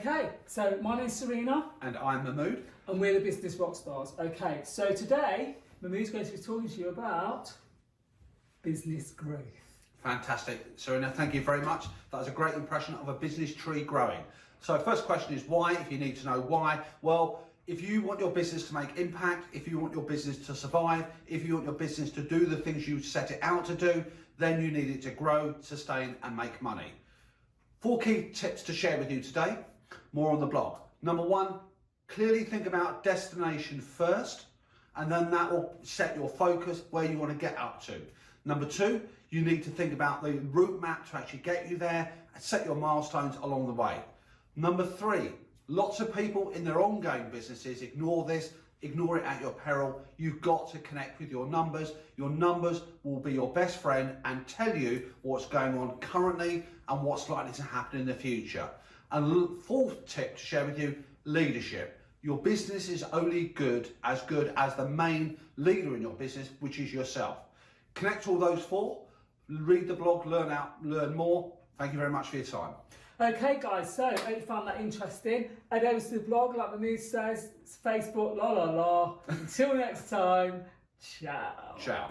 Okay, so my name's Serena. And I'm Mahmood. And we're the Business Rockstars. Okay, so today, Mahmood's going to be talking to you about business growth. Fantastic. Serena, thank you very much. That was a great impression of a business tree growing. So first question is why, if you need to know why. Well, if you want your business to make impact, if you want your business to survive, if you want your business to do the things you set it out to do, then you need it to grow, sustain and make money. 4 key tips to share with you today, more on the blog. Number 1, clearly think about destination first, and then that will set your focus where you want to get up to. Number 2, you need to think about the route map to actually get you there and set your milestones along the way. Number 3, lots of people in their ongoing businesses ignore this, ignore it at your peril. You've got to connect with your numbers. Your numbers will be your best friend and tell you what's going on currently and what's likely to happen in the future. And 4th tip to share with you, leadership. Your business is only good as the main leader in your business, which is yourself. Connect all those 4, read the blog, learn more. Thank you very much for your time. Okay guys, so I hope you found that interesting. Head over to the blog, like Mahmood says, it's Facebook, la la la. Until next time, ciao. Ciao.